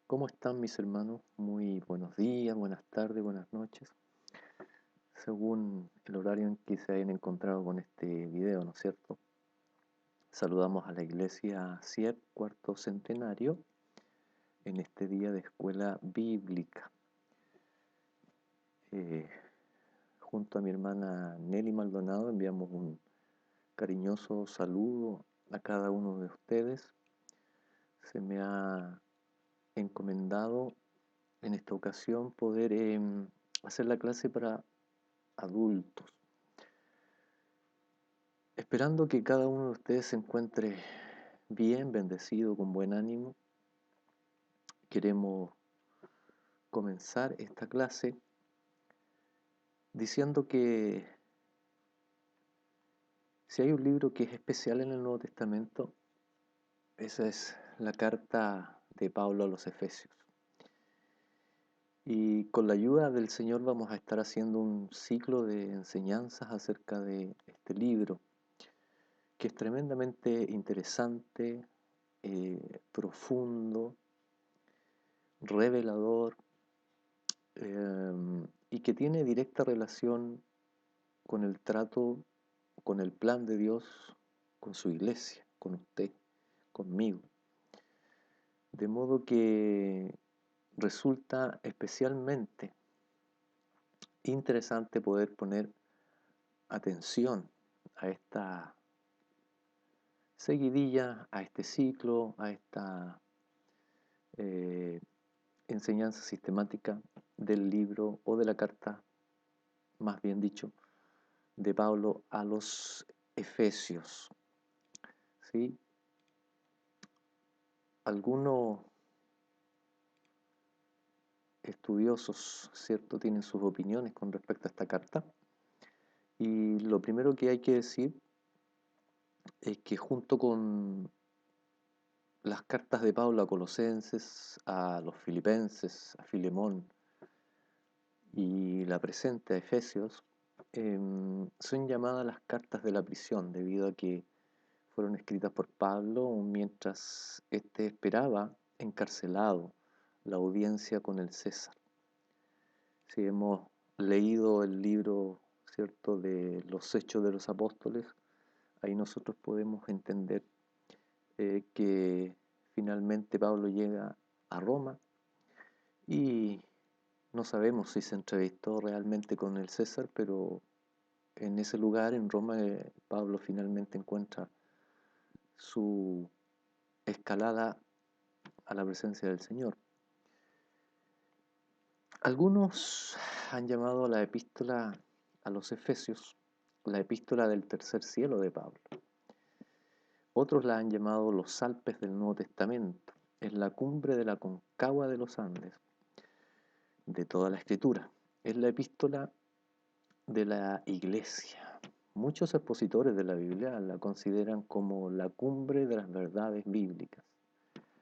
¿Cómo están mis hermanos? Muy buenos días, buenas tardes, buenas noches, según el horario en que se hayan encontrado con este video, ¿no es cierto? Saludamos a la iglesia CIEP Cuarto Centenario en este día de escuela bíblica. Eh, Junto a mi hermana Nelly Maldonado enviamos un cariñoso saludo a cada uno de ustedes. Se me ha encomendado en esta ocasión poder hacer la clase para adultos, esperando que cada uno de ustedes se encuentre bien, bendecido, con buen ánimo. Queremos comenzar esta clase diciendo que si hay un libro que es especial en el Nuevo Testamento, esa es la carta de Pablo a los Efesios. Y con la ayuda del Señor vamos a estar haciendo un ciclo de enseñanzas acerca de este libro, que es tremendamente interesante, profundo, revelador, y que tiene directa relación con el trato, con el plan de Dios, con su iglesia, con usted, conmigo. De modo que resulta especialmente interesante poder poner atención a esta seguidilla, a este ciclo, a esta eh, enseñanza sistemática del libro o de la carta, más bien dicho, de Pablo a los Efesios. ¿Sí? Algunos estudiosos, ¿cierto?, tienen sus opiniones con respecto a esta carta. Y lo primero que hay que decir es que junto con las cartas de Pablo a Colosenses, a los Filipenses, a Filemón y la presente a Efesios, son llamadas las cartas de la prisión, debido a que fueron escritas por Pablo mientras éste esperaba encarcelado la audiencia con el César. Si hemos leído el libro, ¿cierto?, de los Hechos de los Apóstoles, ahí nosotros podemos entender que finalmente Pablo llega a Roma y no sabemos si se entrevistó realmente con el César, pero en ese lugar, en Roma, Pablo finalmente encuentra su escalada a la presencia del Señor. Algunos han llamado a la epístola a los Efesios la epístola del tercer cielo de Pablo. Otros la han llamado los Alpes del Nuevo Testamento. Es la cumbre de la Concagua de los Andes, de toda la Escritura. Es la epístola de la Iglesia. Muchos expositores de la Biblia la consideran como la cumbre de las verdades bíblicas,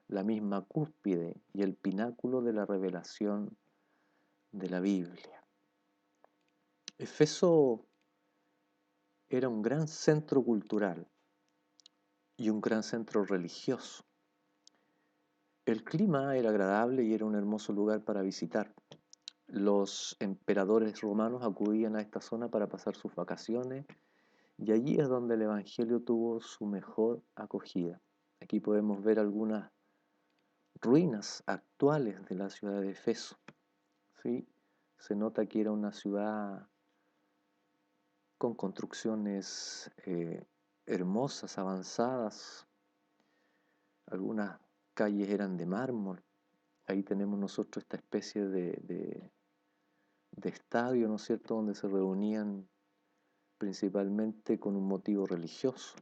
la misma cúspide y el pináculo de la revelación de la Biblia. Efeso era un gran centro cultural y un gran centro religioso. El clima era agradable y era un hermoso lugar para visitar. Los emperadores romanos acudían a esta zona para pasar sus vacaciones y allí es donde el Evangelio tuvo su mejor acogida. Aquí podemos ver algunas ruinas actuales de la ciudad de Efeso. ¿Sí? Se nota que era una ciudad con construcciones hermosas, avanzadas. Algunas calles eran de mármol. Ahí tenemos nosotros esta especie de estadio, ¿no es cierto?, donde se reunían principalmente con un motivo religioso.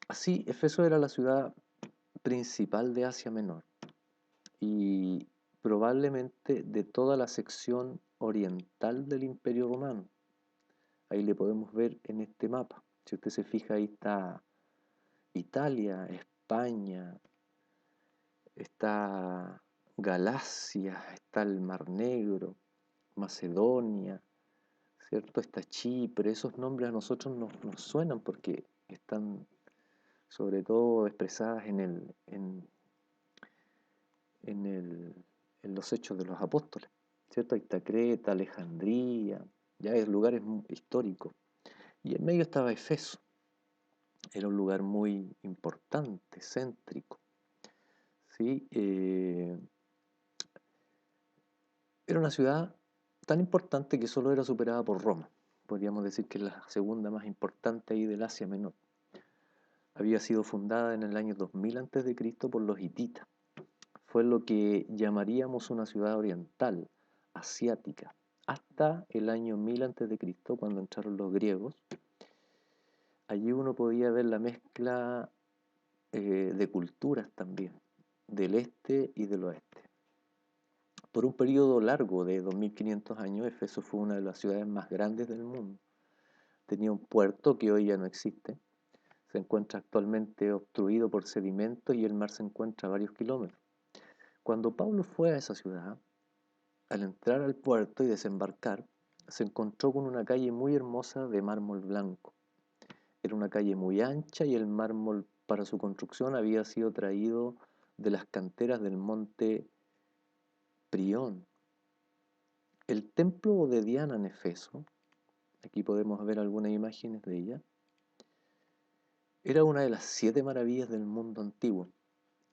Así, Efeso era la ciudad principal de Asia Menor y probablemente de toda la sección oriental del Imperio Romano. Ahí le podemos ver en este mapa. Si usted se fija, ahí está Italia, España, está Galacia, está el Mar Negro, Macedonia, ¿cierto? Está Chipre. Esos nombres a nosotros nos suenan porque están sobre todo expresadas en, el- en los Hechos de los Apóstoles, ¿cierto? Ahí está Creta, Alejandría, ya es lugares históricos. Y en medio estaba Efeso, era un lugar muy importante, céntrico, ¿sí? Era una ciudad tan importante que solo era superada por Roma. Podríamos decir que es la segunda más importante ahí del Asia Menor. Había sido fundada en el año 2000 a.C. por los hititas. Fue lo que llamaríamos una ciudad oriental, asiática, hasta el año 1000 a.C., cuando entraron los griegos. Allí uno podía ver la mezcla de culturas también, del este y del oeste. Por un periodo largo de 2500 años, Efeso fue una de las ciudades más grandes del mundo. Tenía un puerto que hoy ya no existe. Se encuentra actualmente obstruido por sedimentos y el mar se encuentra a varios kilómetros. Cuando Pablo fue a esa ciudad, al entrar al puerto y desembarcar, se encontró con una calle muy hermosa de mármol blanco. Era una calle muy ancha y el mármol para su construcción había sido traído de las canteras del monte Prión. El templo de Diana en Efeso, aquí podemos ver algunas imágenes de ella, era una de las 7 maravillas del mundo antiguo.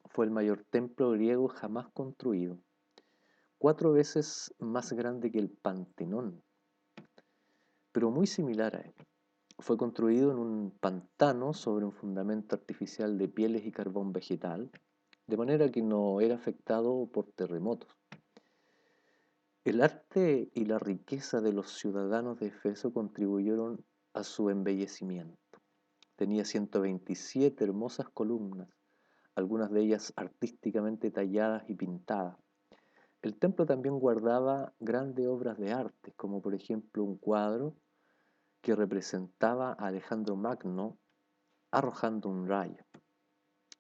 Fue el mayor templo griego jamás construido, 4 veces más grande que el Pantenón, pero muy similar a él. Fue construido en un pantano sobre un fundamento artificial de pieles y carbón vegetal, de manera que no era afectado por terremotos. El arte y la riqueza de los ciudadanos de Efeso contribuyeron a su embellecimiento. Tenía 127 hermosas columnas, algunas de ellas artísticamente talladas y pintadas. El templo también guardaba grandes obras de arte, como por ejemplo un cuadro que representaba a Alejandro Magno arrojando un rayo.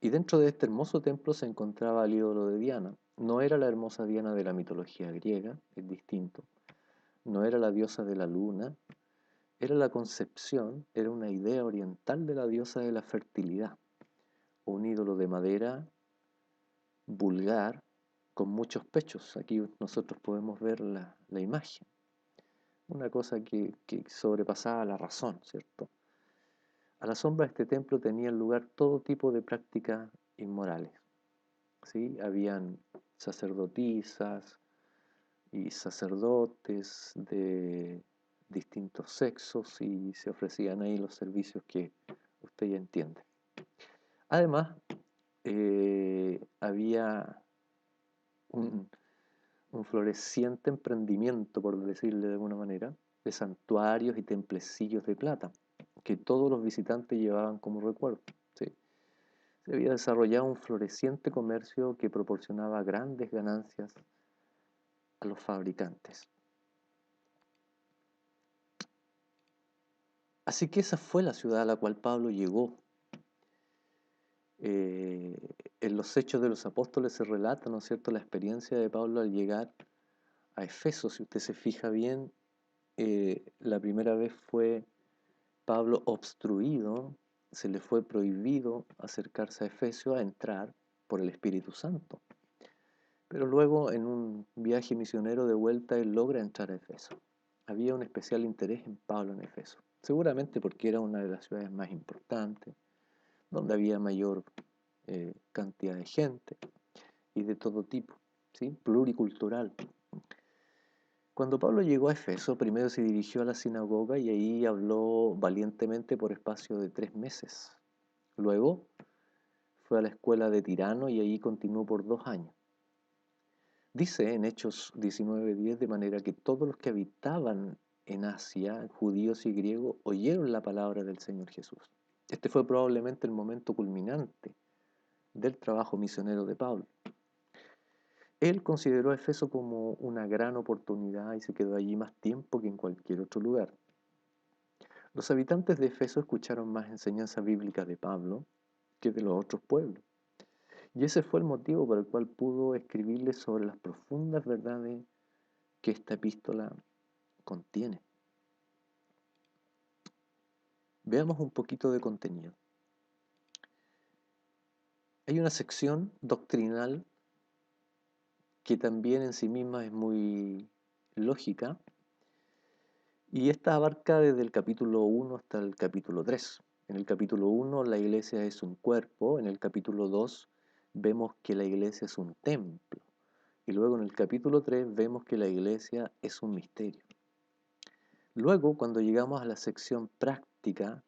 Y dentro de este hermoso templo se encontraba el ídolo de Diana. No era la hermosa Diana de la mitología griega, es distinto. No era la diosa de la luna, era la concepción, era una idea oriental de la diosa de la fertilidad. Un ídolo de madera vulgar con muchos pechos. Aquí nosotros podemos ver la imagen. Una cosa que sobrepasaba la razón, ¿cierto? A la sombra de este templo tenían lugar todo tipo de prácticas inmorales, ¿sí? Habían sacerdotisas y sacerdotes de distintos sexos y se ofrecían ahí los servicios que usted ya entiende. Además, había un, un floreciente emprendimiento, por decirle de alguna manera, de santuarios y templecillos de plata, que todos los visitantes llevaban como recuerdo. ¿Sí? Se había desarrollado un floreciente comercio que proporcionaba grandes ganancias a los fabricantes. Así que esa fue la ciudad a la cual Pablo llegó. Eh, en los Hechos de los Apóstoles se relata, ¿no es cierto?, la experiencia de Pablo al llegar a Efeso. Si usted se fija bien, la primera vez fue Pablo obstruido, se le fue prohibido acercarse a Efeso a entrar por el Espíritu Santo. Pero luego, en un viaje misionero de vuelta, él logra entrar a Efeso. Había un especial interés en Pablo en Efeso, seguramente porque era una de las ciudades más importantes, donde había mayor cantidad de gente y de todo tipo, ¿sí? Pluricultural. Cuando Pablo llegó a Efeso, primero se dirigió a la sinagoga y ahí habló valientemente por espacio de 3 meses. Luego fue a la escuela de Tirano y ahí continuó por 2 años. Dice en Hechos 19:10, de manera que todos los que habitaban en Asia, judíos y griegos, oyeron la palabra del Señor Jesús. Este fue probablemente el momento culminante del trabajo misionero de Pablo. Él consideró a Efeso como una gran oportunidad y se quedó allí más tiempo que en cualquier otro lugar. Los habitantes de Efeso escucharon más enseñanza bíblica de Pablo que de los otros pueblos. Y ese fue el motivo por el cual pudo escribirles sobre las profundas verdades que esta epístola contiene. Veamos un poquito de contenido. Hay una sección doctrinal que también en sí misma es muy lógica, y esta abarca desde el capítulo 1 hasta el capítulo 3. En el capítulo 1 la iglesia es un cuerpo, en el capítulo 2 vemos que la iglesia es un templo, y luego en el capítulo 3 vemos que la iglesia es un misterio. Luego, cuando llegamos a la sección práctica,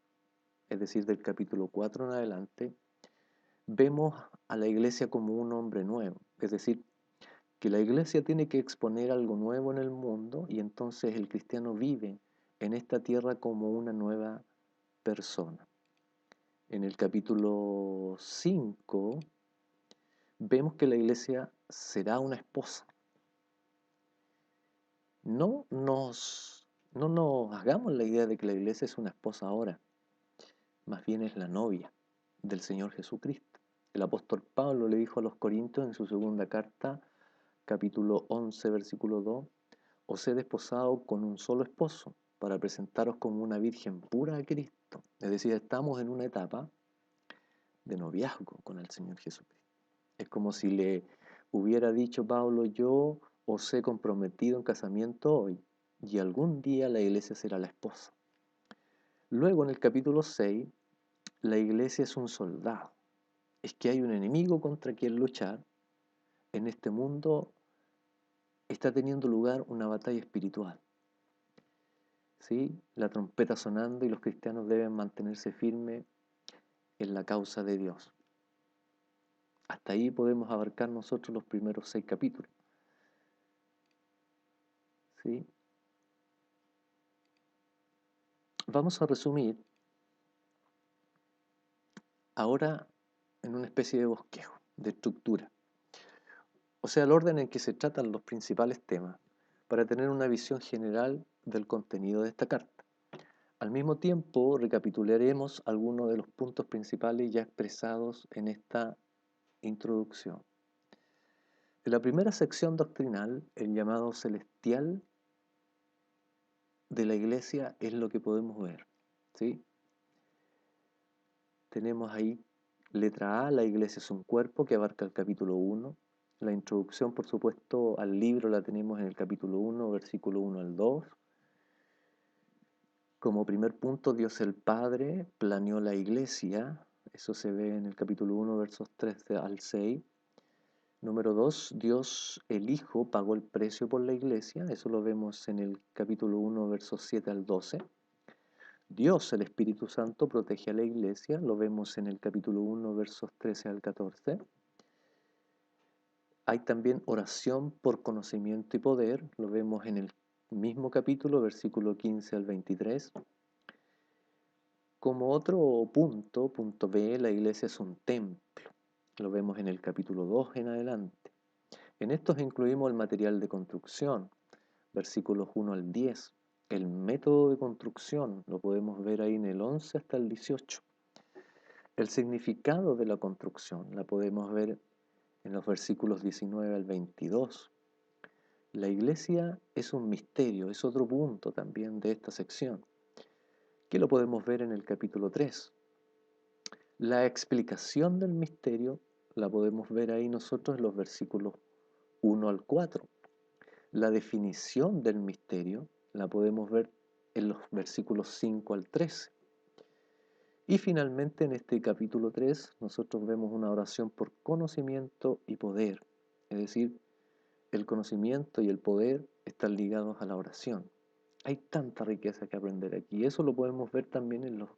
es decir, del capítulo 4 en adelante, vemos a la iglesia como un hombre nuevo, es decir, que la iglesia tiene que exponer algo nuevo en el mundo y entonces el cristiano vive en esta tierra como una nueva persona. En el capítulo 5 vemos que la iglesia será una esposa. No nos hagamos la idea de que la iglesia es una esposa ahora, más bien es la novia del Señor Jesucristo. El apóstol Pablo le dijo a los Corintios en su segunda carta, capítulo 11, versículo 2, os he desposado con un solo esposo para presentaros como una virgen pura a Cristo. Es decir, estamos en una etapa de noviazgo con el Señor Jesucristo. Es como si le hubiera dicho Pablo, yo os he comprometido en casamiento hoy y algún día la iglesia será la esposa. Luego en el capítulo 6, la iglesia es un soldado. Es que hay un enemigo contra quien luchar. En este mundo está teniendo lugar una batalla espiritual. ¿Sí? La trompeta sonando y los cristianos deben mantenerse firmes en la causa de Dios. Hasta ahí podemos abarcar nosotros los primeros 6 capítulos. ¿Sí? Vamos a resumir ahora en una especie de bosquejo, de estructura. O sea, el orden en que se tratan los principales temas, para tener una visión general del contenido de esta carta. Al mismo tiempo, recapitularemos algunos de los puntos principales ya expresados en esta introducción. En la primera sección doctrinal, el llamado celestial de la iglesia es lo que podemos ver, ¿sí? Tenemos ahí letra A, la iglesia es un cuerpo, que abarca el capítulo 1. La introducción, por supuesto, al libro la tenemos en el capítulo 1, versículo 1 al 2. Como primer punto, Dios el Padre planeó la iglesia. Eso se ve en el capítulo 1, versos 3 al 6. Número 2, Dios el Hijo pagó el precio por la iglesia. Eso lo vemos en el capítulo 1, versos 7 al 12. Dios, el Espíritu Santo, protege a la iglesia. Lo vemos en el capítulo 1, versos 13 al 14. Hay también oración por conocimiento y poder. Lo vemos en el mismo capítulo, versículo 15 al 23. Como otro punto, punto B, la iglesia es un templo. Lo vemos en el capítulo 2 en adelante. En estos incluimos el material de construcción, versículos 1 al 10. El método de construcción lo podemos ver ahí en el 11 hasta el 18. El significado de la construcción la podemos ver en los versículos 19 al 22. La iglesia es un misterio, es otro punto también de esta sección, que lo podemos ver en el capítulo 3. La explicación del misterio la podemos ver ahí nosotros en los versículos 1 al 4. La definición del misterio la podemos ver en los versículos 5 al 13. Y finalmente en este capítulo 3 nosotros vemos una oración por conocimiento y poder. Es decir, el conocimiento y el poder están ligados a la oración. Hay tanta riqueza que aprender aquí. Eso lo podemos ver también en los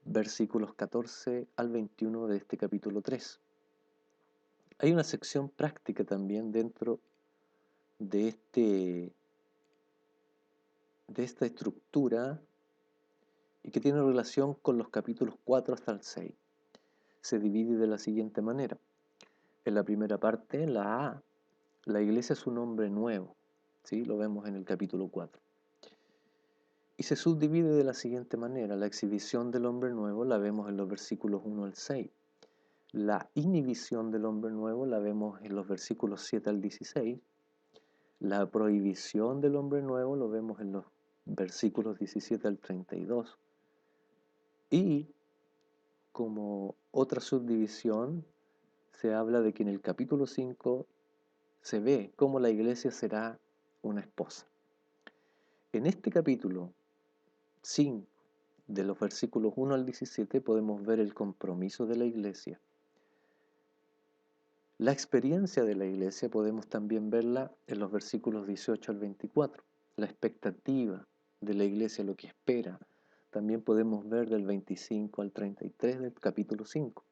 versículos 14 al 21 de este capítulo 3. Hay una sección práctica también dentro de, de esta estructura y que tiene relación con los capítulos 4 hasta el 6. Se divide de la siguiente manera. En la primera parte, la A, la iglesia es un hombre nuevo, ¿sí? Lo vemos en el capítulo 4. Y se subdivide de la siguiente manera. La exhibición del hombre nuevo la vemos en los versículos 1 al 6. La inhibición del hombre nuevo la vemos en los versículos 7 al 16. La prohibición del hombre nuevo lo vemos en los versículos 17 al 32. Y como otra subdivisión, se habla de que en el capítulo 5 se ve cómo la iglesia será una esposa. En este capítulo 5, de los versículos 1 al 17, podemos ver el compromiso de la iglesia. La experiencia de la iglesia podemos también verla en los versículos 18 al 24. La expectativa de la iglesia, lo que espera, también podemos ver del 25 al 33 del capítulo 5.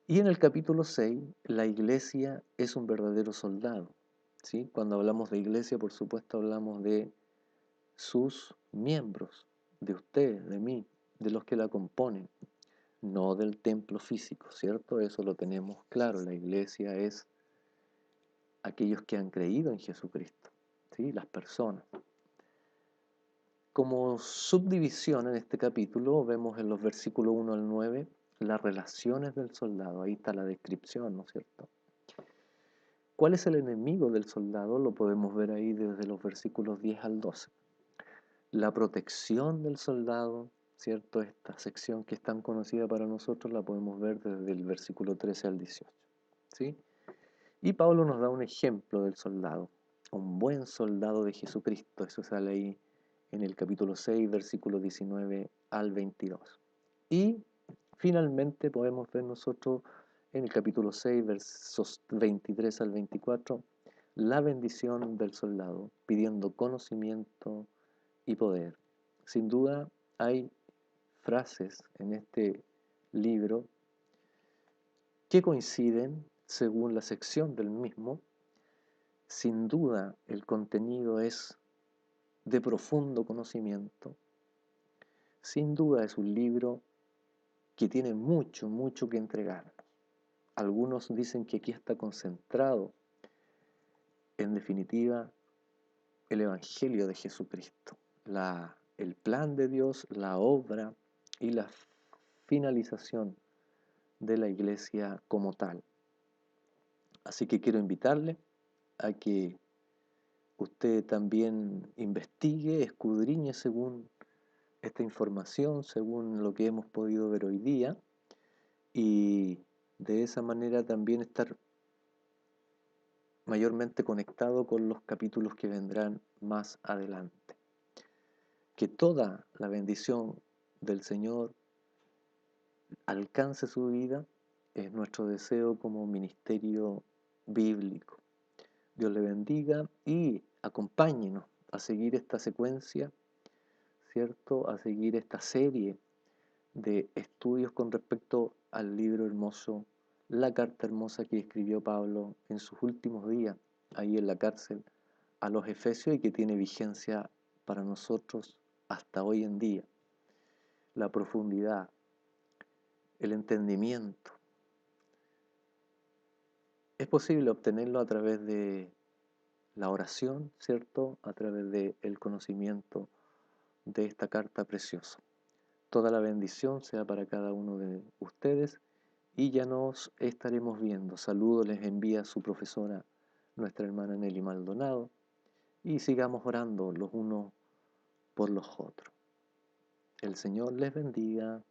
Y en el capítulo 6, la iglesia es un verdadero soldado. ¿Sí? Cuando hablamos de iglesia, por supuesto, hablamos de sus miembros, de usted, de mí, de los que la componen, no del templo físico, ¿cierto? Eso lo tenemos claro. La iglesia es aquellos que han creído en Jesucristo, ¿sí? Las personas. Como subdivisión en este capítulo vemos en los versículos 1 al 9 las relaciones del soldado. Ahí está la descripción, ¿no es cierto? ¿Cuál es el enemigo del soldado? Lo podemos ver ahí desde los versículos 10 al 12. La protección del soldado, ¿cierto? Esta sección que es tan conocida para nosotros la podemos ver desde el versículo 13 al 18, ¿sí? Y Pablo nos da un ejemplo del soldado, un buen soldado de Jesucristo. Eso sale ahí en el capítulo 6, versículo 19 al 22. Y finalmente podemos ver nosotros en el capítulo 6, versos 23 al 24, la bendición del soldado, pidiendo conocimiento y poder. Sin duda hay frases en este libro que coinciden según la sección del mismo. Sin duda el contenido es de profundo conocimiento. Sin duda es un libro que tiene mucho, mucho que entregar. Algunos dicen que aquí está concentrado, en definitiva, el Evangelio de Jesucristo, el plan de Dios, la obra y la finalización de la iglesia como tal. Así que quiero invitarle a que usted también investigue, escudriñe según esta información, según lo que hemos podido ver hoy día, y de esa manera también estar mayormente conectado con los capítulos que vendrán más adelante. Que toda la bendición del Señor alcance su vida es nuestro deseo como ministerio bíblico. Dios le bendiga y acompáñenos a seguir esta secuencia, ¿cierto? A seguir esta serie de estudios con respecto al libro hermoso, la carta hermosa que escribió Pablo en sus últimos días, ahí en la cárcel, a los Efesios y que tiene vigencia para nosotros hasta hoy en día. La profundidad, el entendimiento, es posible obtenerlo a través de la oración, ¿cierto? A través del conocimiento de esta carta preciosa. Toda la bendición sea para cada uno de ustedes y ya nos estaremos viendo. Saludos les envía su profesora, nuestra hermana Nelly Maldonado, y sigamos orando los unos por los otros. El Señor les bendiga.